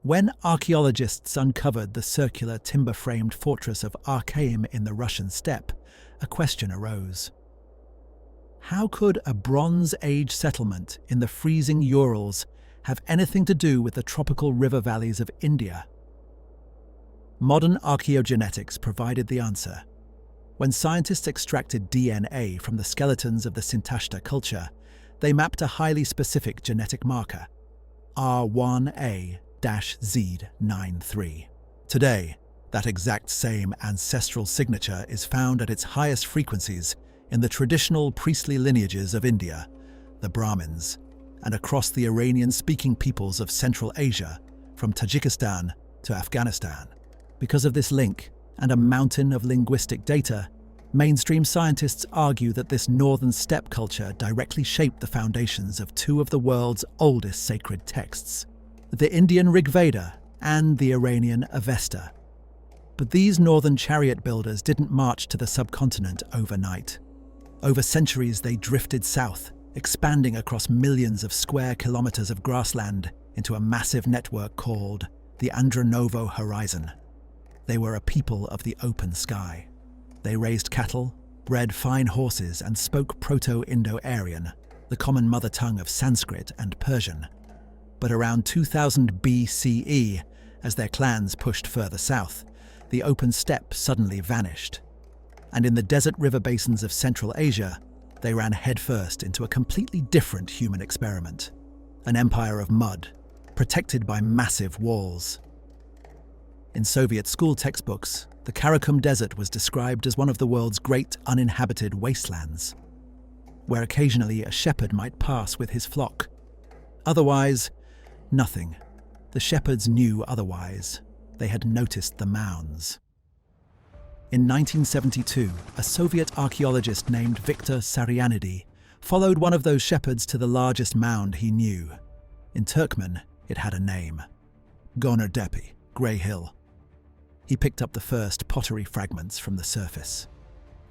When archaeologists uncovered the circular timber-framed fortress of Archaeum in the Russian steppe, a question arose. How could a Bronze Age settlement in the freezing Urals have anything to do with the tropical river valleys of India? Modern archaeogenetics provided the answer. When scientists extracted DNA from the skeletons of the Sintashta culture, they mapped a highly specific genetic marker, R1A-Z93. Today, that exact same ancestral signature is found at its highest frequencies in the traditional priestly lineages of India, the Brahmins, and across the Iranian-speaking peoples of Central Asia, from Tajikistan to Afghanistan. Because of this link and a mountain of linguistic data, mainstream scientists argue that this northern steppe culture directly shaped the foundations of two of the world's oldest sacred texts, the Indian Rigveda and the Iranian Avesta. But these northern chariot builders didn't march to the subcontinent overnight. Over centuries, they drifted south, expanding across millions of square kilometers of grassland into a massive network called the Andronovo horizon. They were a people of the open sky. They raised cattle, bred fine horses, and spoke Proto-Indo-Aryan, the common mother tongue of Sanskrit and Persian. But around 2000 BCE, as their clans pushed further south, the open steppe suddenly vanished. And in the desert river basins of Central Asia, they ran headfirst into a completely different human experiment, an empire of mud, protected by massive walls. In Soviet school textbooks, the Karakum Desert was described as one of the world's great uninhabited wastelands, where occasionally a shepherd might pass with his flock. Otherwise, nothing. The shepherds knew otherwise. They had noticed the mounds. In 1972, a Soviet archaeologist named Viktor Sarianidi followed one of those shepherds to the largest mound he knew. In Turkmen, it had a name: Gonur Depe, Grey Hill. He picked up the first pottery fragments from the surface.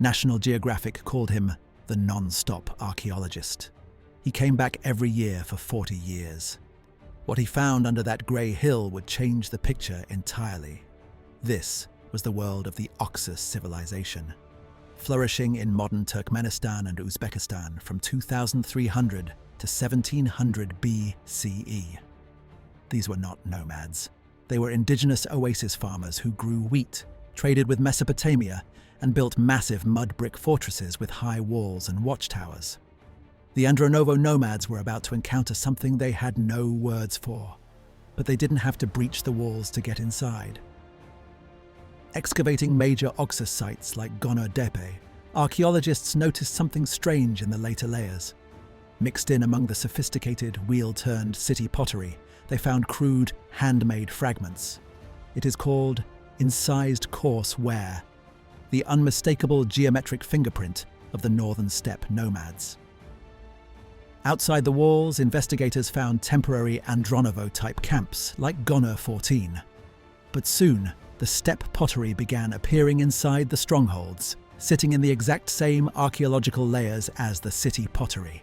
National Geographic called him the non-stop archaeologist. He came back every year for 40 years. What he found under that grey hill would change the picture entirely. This was the world of the Oxus Civilization, flourishing in modern Turkmenistan and Uzbekistan from 2300 to 1700 BCE. These were not nomads. They were indigenous oasis farmers who grew wheat, traded with Mesopotamia, and built massive mud brick fortresses with high walls and watchtowers. The Andronovo nomads were about to encounter something they had no words for, but they didn't have to breach the walls to get inside. Excavating major Oxus sites like Gonur Depe, archaeologists noticed something strange in the later layers. Mixed in among the sophisticated, wheel-turned city pottery, they found crude, handmade fragments. It is called incised coarse ware, the unmistakable geometric fingerprint of the northern steppe nomads. Outside the walls, investigators found temporary Andronovo-type camps like Gonur 14. But soon, the steppe pottery began appearing inside the strongholds, sitting in the exact same archaeological layers as the city pottery.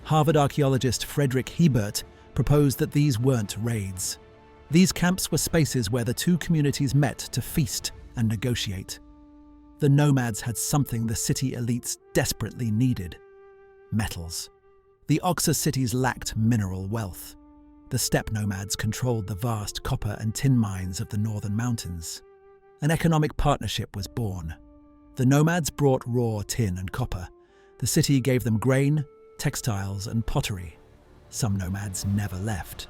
Harvard archaeologist Frederick Hebert proposed that these weren't raids. These camps were spaces where the two communities met to feast and negotiate. The nomads had something the city elites desperately needed: metals. The Oxus cities lacked mineral wealth. The steppe nomads controlled the vast copper and tin mines of the northern mountains. An economic partnership was born. The nomads brought raw tin and copper. The city gave them grain, textiles, and pottery. Some nomads never left.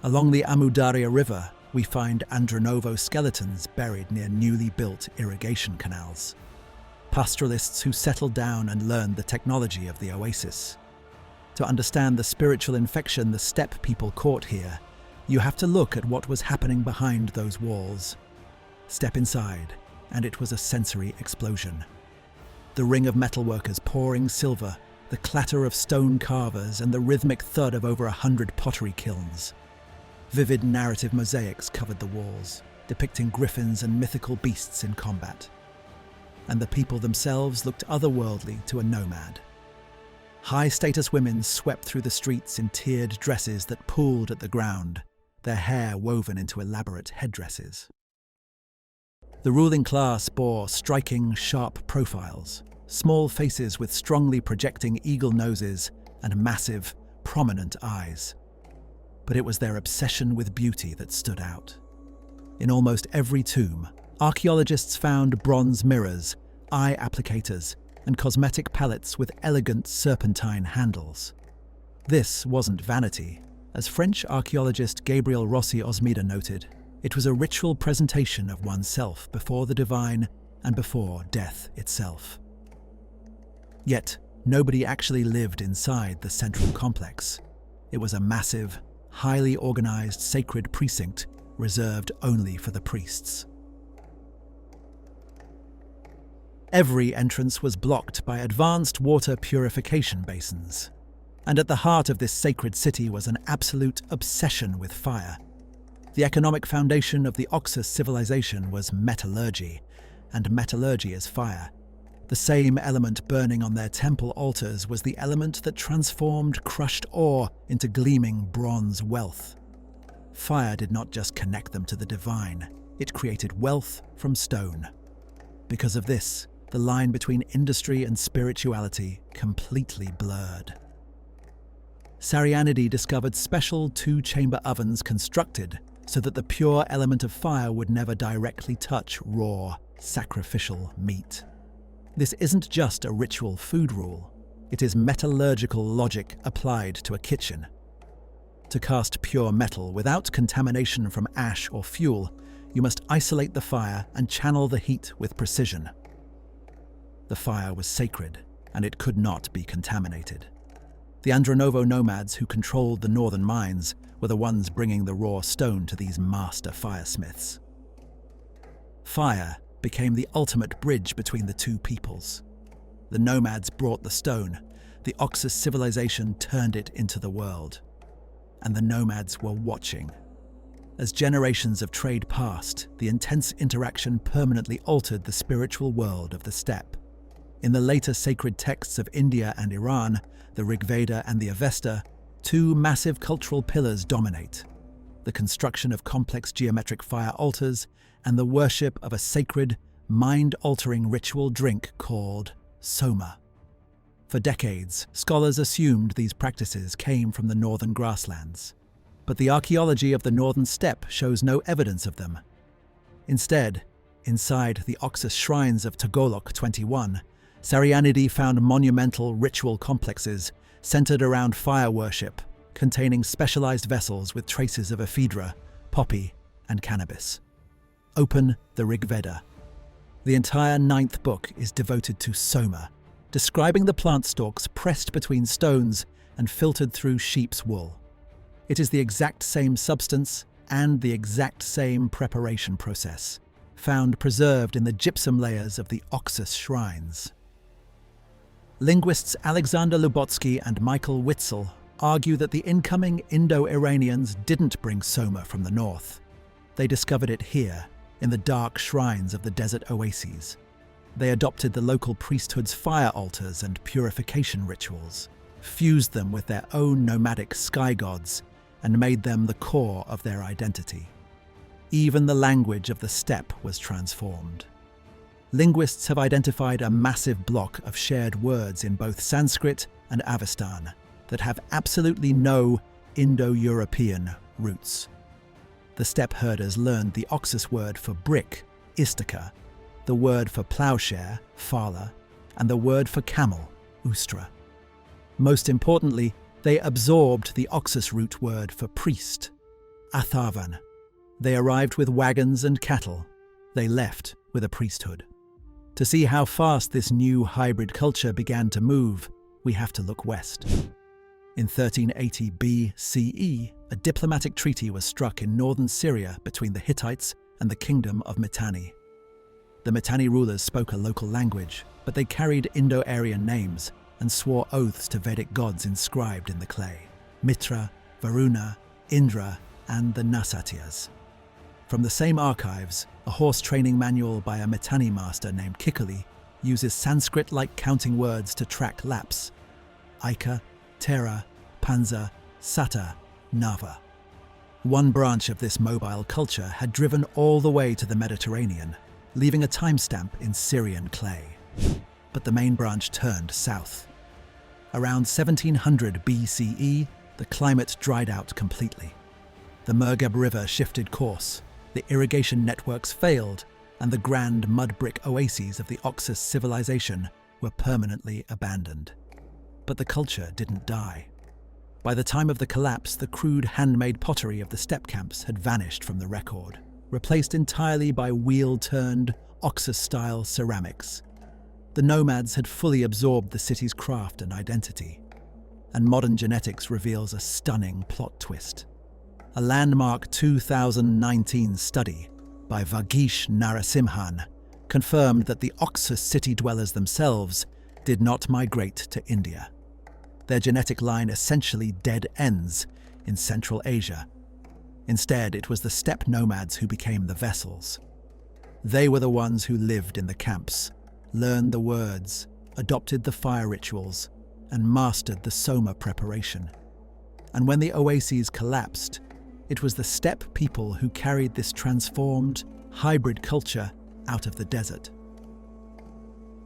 Along the Amu Darya River, we find Andronovo skeletons buried near newly built irrigation canals. Pastoralists who settled down and learned the technology of the Oasis. To understand the spiritual infection the steppe people caught here, you have to look at what was happening behind those walls. Step inside, and it was a sensory explosion. The ring of metalworkers pouring silver, the clatter of stone carvers, and the rhythmic thud of over 100 pottery kilns. Vivid narrative mosaics covered the walls, depicting griffins and mythical beasts in combat. And the people themselves looked otherworldly to a nomad. High-status women swept through the streets in tiered dresses that pooled at the ground, their hair woven into elaborate headdresses. The ruling class bore striking, sharp profiles, small faces with strongly projecting eagle noses and massive, prominent eyes. But it was their obsession with beauty that stood out. In almost every tomb, archaeologists found bronze mirrors, eye applicators, and cosmetic palettes with elegant serpentine handles. This wasn't vanity. As French archaeologist Gabriel Rossi Osmida noted, it was a ritual presentation of oneself before the divine and before death itself. Yet, nobody actually lived inside the central complex. It was a massive, highly organized sacred precinct reserved only for the priests. Every entrance was blocked by advanced water purification basins. And at the heart of this sacred city was an absolute obsession with fire. The economic foundation of the Oxus Civilization was metallurgy, and metallurgy is fire. The same element burning on their temple altars was the element that transformed crushed ore into gleaming bronze wealth. Fire did not just connect them to the divine, it created wealth from stone. Because of this, the line between industry and spirituality completely blurred. Sarianidi discovered special two-chamber ovens constructed so that the pure element of fire would never directly touch raw, sacrificial meat. This isn't just a ritual food rule, it is metallurgical logic applied to a kitchen. To cast pure metal without contamination from ash or fuel, you must isolate the fire and channel the heat with precision. The fire was sacred, and it could not be contaminated. The Andronovo nomads who controlled the northern mines were the ones bringing the raw stone to these master firesmiths. Fire became the ultimate bridge between the two peoples. The nomads brought the stone, the Oxus Civilization turned it into the world. And the nomads were watching. As generations of trade passed, the intense interaction permanently altered the spiritual world of the steppe. In the later sacred texts of India and Iran, the Rigveda and the Avesta, two massive cultural pillars dominate: the construction of complex geometric fire altars and the worship of a sacred, mind-altering ritual drink called Soma. For decades, scholars assumed these practices came from the northern grasslands, but the archaeology of the northern steppe shows no evidence of them. Instead, inside the Oxus shrines of Togolok 21, Sarianidi found monumental ritual complexes centered around fire worship, containing specialized vessels with traces of ephedra, poppy, and cannabis. Open the Rigveda. The entire 9th book is devoted to Soma, describing the plant stalks pressed between stones and filtered through sheep's wool. It is the exact same substance and the exact same preparation process, found preserved in the gypsum layers of the Oxus shrines. Linguists Alexander Lubotsky and Michael Witzel argue that the incoming Indo-Iranians didn't bring Soma from the north. They discovered it here, in the dark shrines of the desert oases. They adopted the local priesthood's fire altars and purification rituals, fused them with their own nomadic sky gods, and made them the core of their identity. Even the language of the steppe was transformed. Linguists have identified a massive block of shared words in both Sanskrit and Avestan that have absolutely no Indo-European roots. The steppe herders learned the Oxus word for brick, istika, the word for plowshare, phala, and the word for camel, ustra. Most importantly, they absorbed the Oxus root word for priest, atharvan. They arrived with wagons and cattle. They left with a priesthood. To see how fast this new hybrid culture began to move, we have to look west. In 1380 BCE, a diplomatic treaty was struck in northern Syria between the Hittites and the kingdom of Mitanni. The Mitanni rulers spoke a local language, but they carried Indo-Aryan names and swore oaths to Vedic gods inscribed in the clay: Mitra, Varuna, Indra, and the Nasatyas. From the same archives, a horse training manual by a Mitanni master named Kikuli uses Sanskrit-like counting words to track laps: Aika, Tera, Panza, Sata, Nava. One branch of this mobile culture had driven all the way to the Mediterranean, leaving a timestamp in Syrian clay. But the main branch turned south. Around 1700 BCE, the climate dried out completely. The Murghab River shifted course, the irrigation networks failed, and the grand mud brick oases of the Oxus Civilization were permanently abandoned. But the culture didn't die. By the time of the collapse, the crude handmade pottery of the steppe camps had vanished from the record, replaced entirely by wheel-turned, Oxus-style ceramics. The nomads had fully absorbed the city's craft and identity, and modern genetics reveals a stunning plot twist. A landmark 2019 study by Vagish Narasimhan confirmed that the Oxus city dwellers themselves did not migrate to India. Their genetic line essentially dead ends in Central Asia. Instead, it was the steppe nomads who became the vessels. They were the ones who lived in the camps, learned the words, adopted the fire rituals, and mastered the Soma preparation. And when the oases collapsed, it was the steppe people who carried this transformed, hybrid culture out of the desert.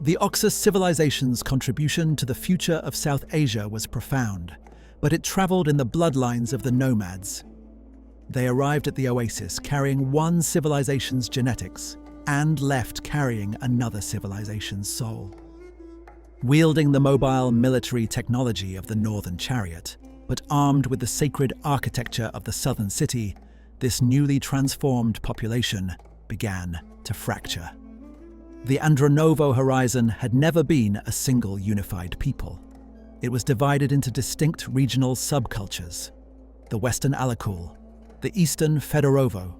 The Oxus civilization's contribution to the future of South Asia was profound, but it traveled in the bloodlines of the nomads. They arrived at the Oasis carrying one civilization's genetics and left carrying another civilization's soul. Wielding the mobile military technology of the Northern Chariot, but armed with the sacred architecture of the southern city, this newly transformed population began to fracture. The Andronovo horizon had never been a single unified people. It was divided into distinct regional subcultures: the Western Alakul, the Eastern Fedorovo.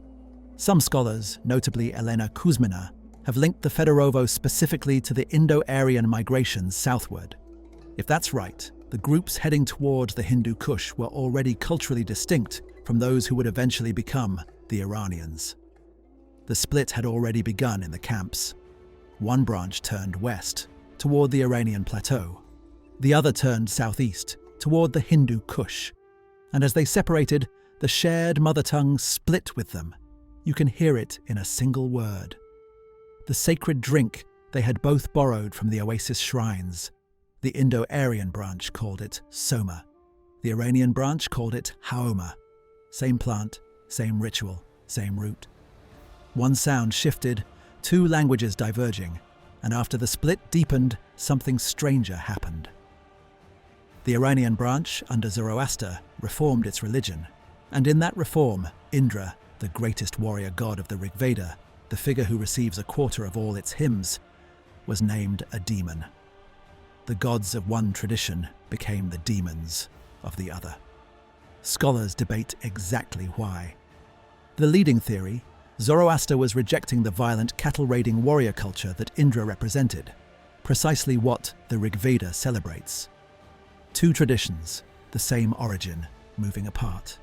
Some scholars, notably Elena Kuzmina, have linked the Fedorovo specifically to the Indo-Aryan migrations southward. If that's right, the groups heading towards the Hindu Kush were already culturally distinct from those who would eventually become the Iranians. The split had already begun in the camps. One branch turned west, toward the Iranian plateau. The other turned southeast, toward the Hindu Kush. And as they separated, the shared mother tongue split with them. You can hear it in a single word. The sacred drink they had both borrowed from the Oasis shrines. The Indo-Aryan branch called it Soma. The Iranian branch called it Haoma. Same plant, same ritual, same root. One sound shifted, two languages diverging, and after the split deepened, something stranger happened. The Iranian branch, under Zoroaster, reformed its religion, and in that reform, Indra, the greatest warrior god of the Rigveda, the figure who receives a quarter of all its hymns, was named a demon. The gods of one tradition became the demons of the other. Scholars debate exactly why. The leading theory, Zoroaster was rejecting the violent cattle-raiding warrior culture that Indra represented, precisely what the Rigveda celebrates. Two traditions, the same origin, moving apart.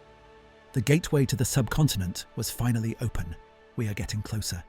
The gateway to the subcontinent was finally open. We are getting closer.